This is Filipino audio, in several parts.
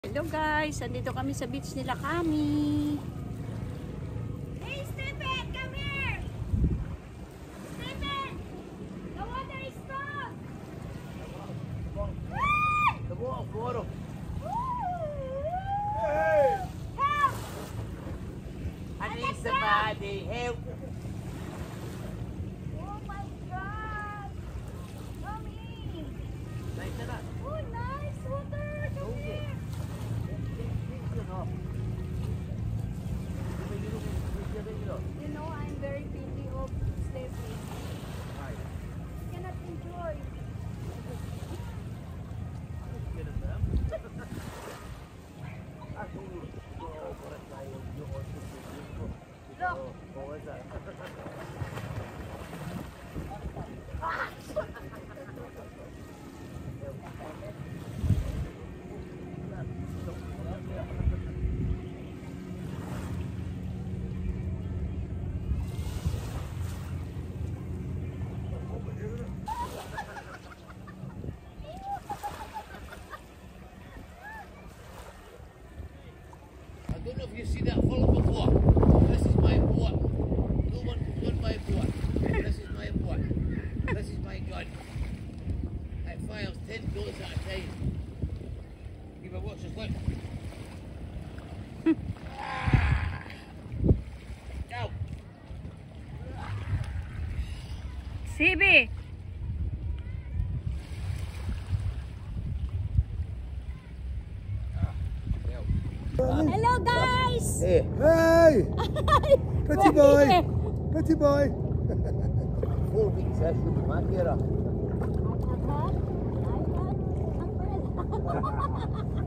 Hello guys, andito kami sa beach nila kami. Hey Stephen, come here! Stephen! The water is strong! The water. Hey! Help! I need somebody help. Oh my God! Come in! Nice enough. Oh, nice water! Come here! You know, I'm very pity of Stephen. Cannot enjoy. Look! I don't know if you've seen that film before. This is my boat. No one can gun my boat. This is my boat. This is my gun. It fires 10 bullets at a time. Give it watch this, look. Go. CB! Hello guys! Hey. Hey! Pretty boy! Pretty boy! 4 weeks this will be my era.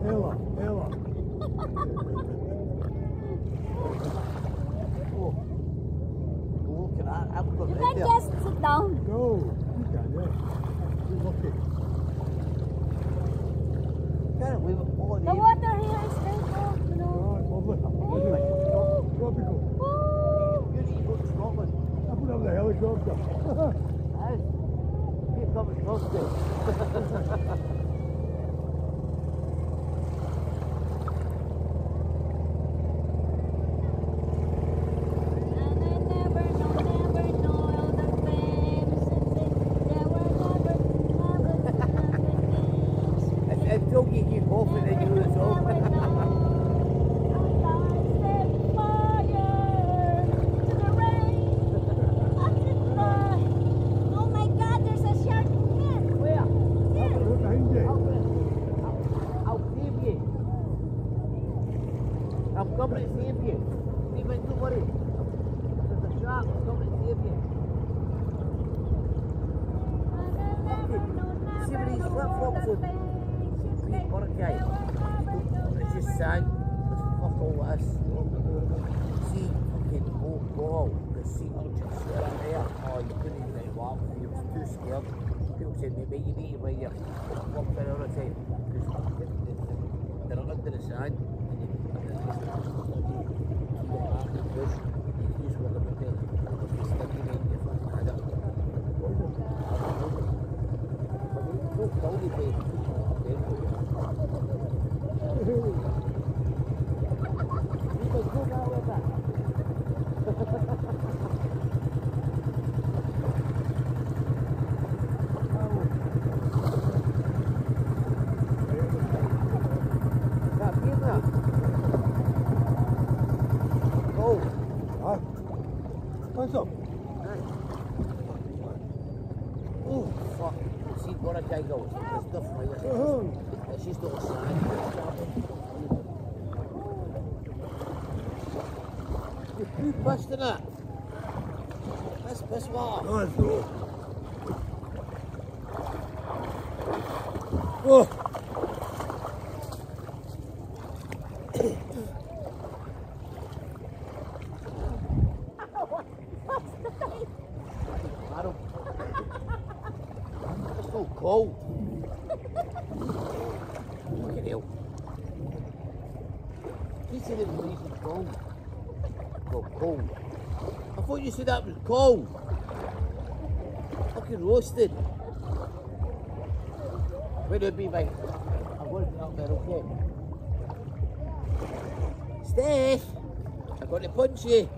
Ella, Ella. Oh, look at that. I've got You right can there. just sit down. Go! You can, yeah. You're lucky. Can't believe it. All The water here is very cold, you know. Oh, it's lovely. Oh. Tropical. Oh. You need to go to Scotland. I put up the helicopter. Nice. Here comes Scotland. And I never know all the famous things. There were never things. Until you keep coughing and you know it's all. Never know. Our lives set fire to the rain. Let it fly. Oh my God, there's a shark here. Where? Here. Look behind you. I'll save you. I'm coming to save you. Even don't worry. There's a shark. I'm coming to save you. See where these flip-flops are? Green Boracay. It's just sand. There's fuck all this. See fucking ball. The sea urchins sitting there. Oh, you couldn't even walk. You was too scared. People said, maybe you need to wear your flip-flops in all the time. Because they're under the sand. And you just push. You just want them to be sticking in your fucking head up. But they don't kill you, babe. Huh? What's up? Oh, fuck. See what a guy goes. There's stuff like this. Oh, It's just all sand. You pushed in it. That's piss water. oh, it's cool. Oh! Claro. It's so cold. Look at you. You said it was easy cold. Oh, cold. I thought you said that was cold. Fucking roasted. Where do it be, mate? I'm going to be up there, okay? Steph, I'm going to punch you.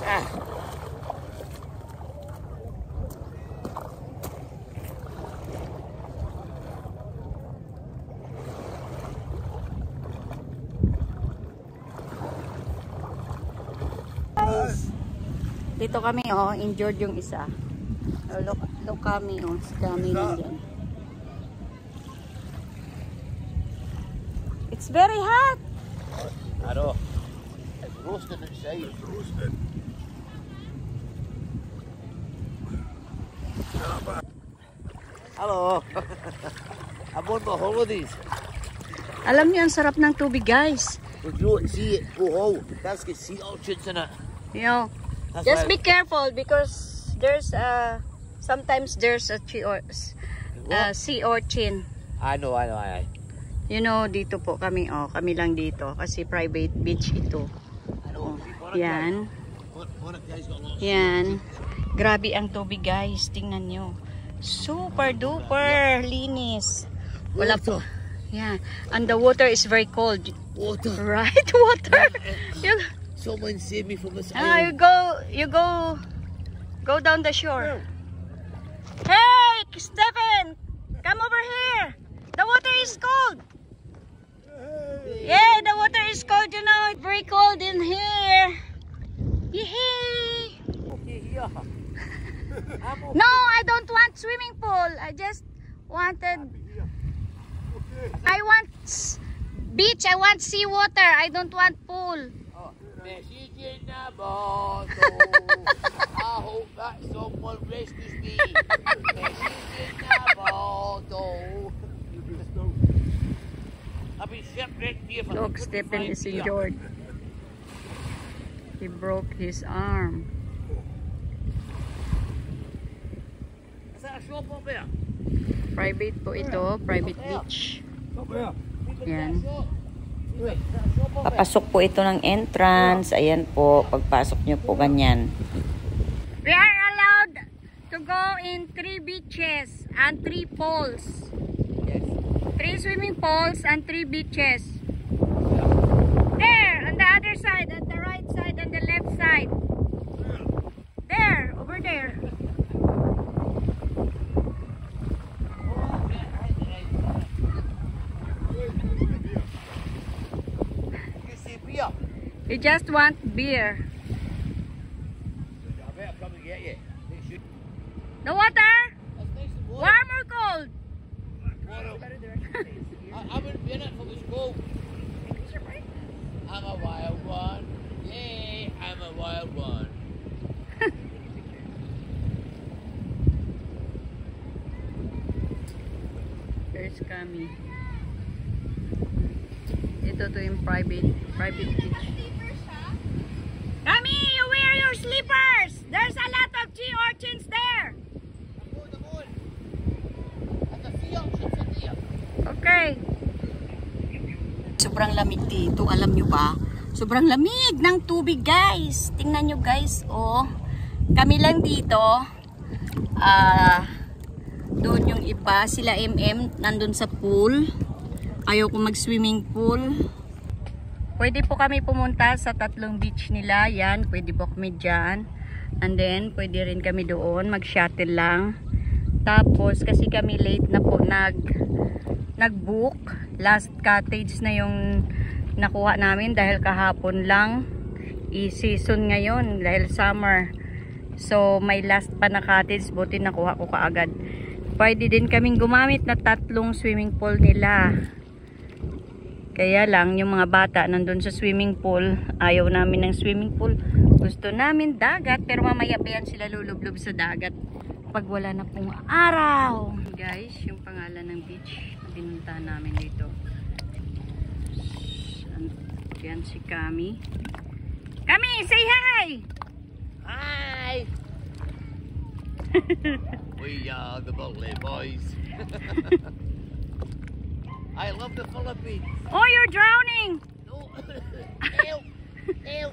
Ah. Dito kami, oh, injured yung isa. Oh, look kami, oh, si kami nandyan. It's very hot. I know. It's roasting inside. It's roasting. Hello. I'm on my holidays. Alam niyo, ang sarap ng tubig, guys. But you don't see it. Oh, that's got sea urchins in it. You know, That's just why- be careful because there's sometimes there's a sea urchin. I know. You know, dito po kami, oh, kami lang dito kasi private beach ito. I know. Yan. One guy's got lots. Yan. Grabe ang tubig, guys. Tingnan nyo. Super duper linis. Wala po. Yeah. And the water is very cold. Water. Right? Water. You, Someone save me from this you island. go down the shore. Hey, Stephen, come over here. The water is cold. Yeah, the water is cold. You know, it's very cold in here. Yee. Okay, here. I'm okay. No, I don't want swimming pool. I just wanted. I want beach. I want seawater. I don't want pool. Message in the bottle. I hope that someone rescues me. Message in the bottle. I've been shipwrecked here for Look, Stephen is injured. He broke his arm. Is that a shop up there? Private po ito, private beach. Up there. Yan. Wait, is that a shop up there? Papasok po ito ng entrance. Ayan po, pagpasok nyo po ganyan. We are allowed to go in 3 beaches and 3 pools. Yes. 3 swimming pools and 3 beaches. There, on the other side, on the right side, on the left side. There, over there. You see beer? We just want beer. I better come and get you. They should. The water, That's nice and warm. warm or cold? I wouldn't be in it if it was cold. I'm a wild one. Yeah, I'm a wild one. There's kami. Ito to yung private beach. Kami, you wear your slippers. There's a lot of sea urchins there. I'm on. And the sea urchins in here. Okay. Sobrang lamig dito, alam nyo ba? Sobrang lamig ng tubig, guys. Tingnan nyo, guys, oh. Kami lang dito. Doon yung iba, sila nandun sa pool. Ayaw ko mag-swimming pool. Pwede po kami pumunta sa 3 beach nila. Yan, pwede po kami dyan. And then, pwede rin kami doon. Mag-shuttle lang. Tapos, kasi kami late na po nag-book. Last cottage na yung nakuha namin dahil kahapon lang. I-season ngayon dahil summer. So, may last pa na cottage. Buti nakuha ko kaagad. Pwede din kaming gumamit na 3 swimming pool nila. Kaya lang, yung mga bata nandun sa swimming pool, ayaw namin ng swimming pool. Gusto namin dagat, pero mamaya pa yan sila lulublob sa dagat pag wala na pong araw. Guys, yung pangalan ng beach na pinunta namin dito. Yan si Kami. Kami, say hi! Hi! We are the Butley boys. I love the Philippines. Oh, you're drowning! No. Help! Help!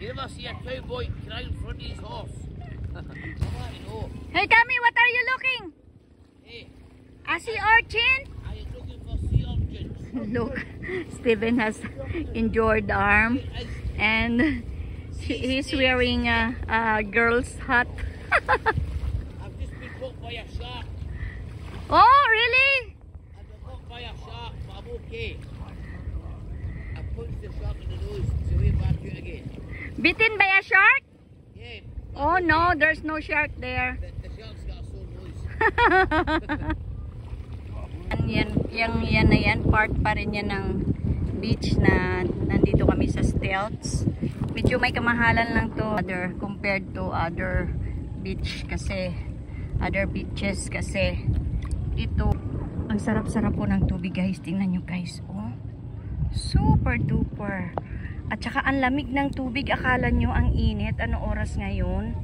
You never see a cowboy cry in front of his horse. I know. Hey Kami, what are you looking? Hey, A sea urchin? Are you looking for sea urchins? Look, Steven has injured arm and he's wearing a girl's hat. I've just been caught by a shark. Oh, really? I've been caught by a shark, but I'm okay. I punched the shark in the nose, so we're back here again. Bitten by a shark? Yeah, Oh no, there's no shark there. the shark's got a sore nose. Yan na yan, part pa rin yan ng beach na nandito kami sa Stelz. Medyo may kamahalan lang to compared to other beach kasi other beaches kasi dito ang sarap-sarap po ng tubig guys. Tingnan nyo guys, oh, super duper. At saka ang lamig ng tubig, akala nyo ang init. Ano oras ngayon?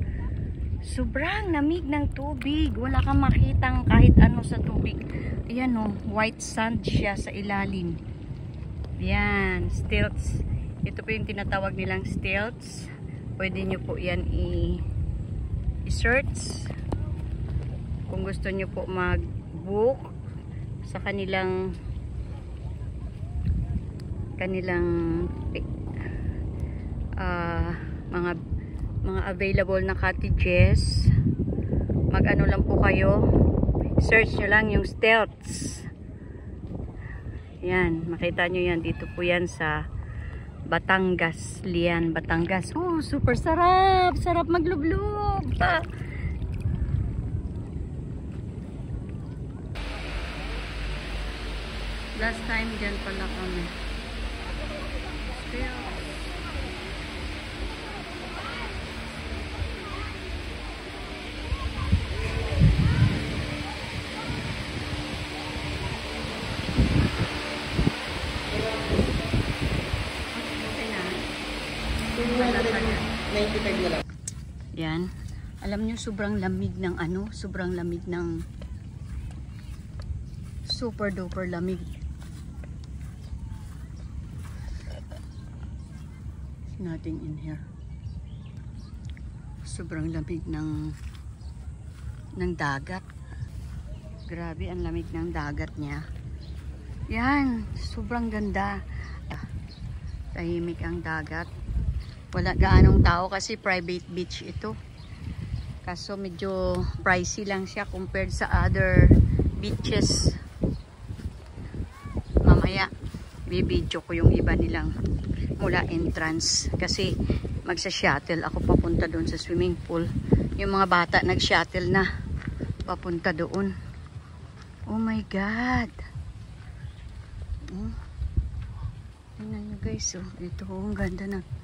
Sobrang lamig ng tubig. Wala kang makitang kahit ano sa tubig. Ayan o, white sand siya sa ilalim. Ayan, stilts. Ito po yung tinatawag nilang stilts. Pwede nyo po yan i-search. Kung gusto nyo po mag-book sa kanilang mga available na cottages, mag-ano lang po kayo, search nyo lang yung Stelz. Yan, makita nyo yan, dito po yan sa Batangas, Lian, Batangas. Oh, super sarap, sarap maglublog. Last time dyan pala kami. Stelz. Yan. Alam nyo, sobrang lamig ng sobrang lamig ng super duper lamig. Nothing in here. Sobrang lamig ng dagat. Grabe, ang lamig ng dagat niya. Yan, sobrang ganda. Tahimik ang dagat. Wala gaanong tao kasi private beach ito. Kaso medyo pricey lang siya compared sa other beaches. Mamaya, bibidyo ko yung iba nilang mula entrance. Kasi magsa-shuttle ako papunta doon sa swimming pool. Yung mga bata nag-shuttle na papunta doon. Oh my God! Tingnan nyo guys, oh. Ito, ang ganda ng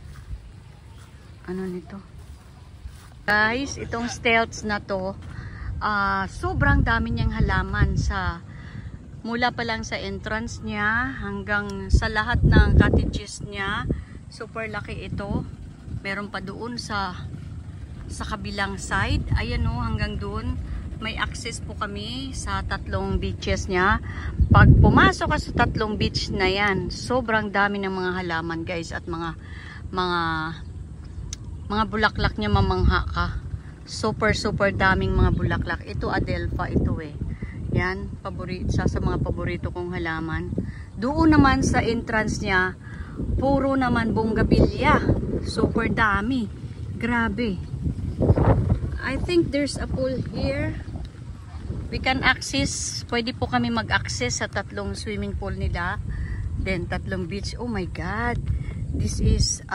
ano nito. Guys, itong Stelz na to, sobrang dami niyang halaman mula pa lang sa entrance niya hanggang sa lahat ng cottages niya. Super laki ito. Meron pa doon sa kabilang side. Ayan o, hanggang doon. May access po kami sa 3 beaches niya. Pag pumasok ka sa 3 beach na yan, sobrang dami ng mga halaman guys at mga bulaklak niya, mamangha ka. Super daming mga bulaklak. Ito Adelpha ito eh. Yan, isa sa mga paborito kong halaman. Doon naman sa entrance niya, puro naman bonggabilya. Super dami. Grabe. I think there's a pool here. We can access, pwede po kami mag-access sa 3 swimming pool nila. Then 3 beach. Oh my God. This is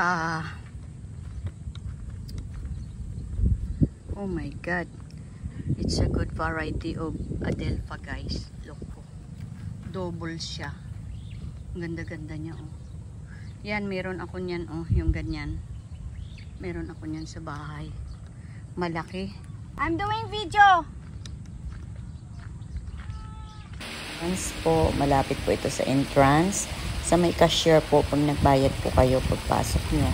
oh my God. It's a good variety of Adelpha guys. Look po. Double siya. Ganda-ganda niya oh. Yan, meron ako niyan oh, yung ganyan. Meron ako niyan sa bahay. Malaki. I'm doing video. Once po, malapit po ito sa entrance. Sa may cashier po, pag nagbayad po kayo pagpasok nyo.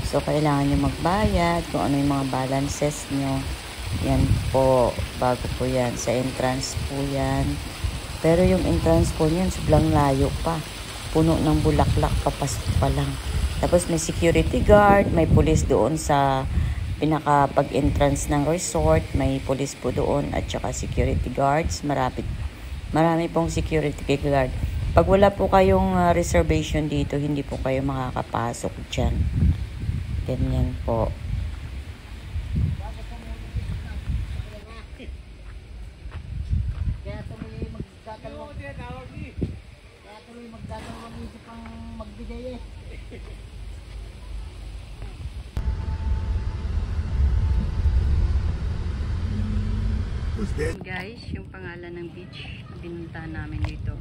So, kailangan nyo magbayad kung ano yung mga balances nyo. Yan po, bago po yan. Sa entrance po yan. Pero yung entrance po niyan, sobrang layo pa. Puno ng bulaklak, papasok pa lang. Tapos may security guard, may police doon sa pag-entrance ng resort. May police po doon at saka security guards. Marami pong security guard. Pag wala po kayong reservation dito, hindi po kayo makakapasok dyan. Ganyan po. Kaya tuloy magdadalawang isip ang magbigay eh. Who's dead? Guys, yung pangalan ng beach na pinuntahan namin dito.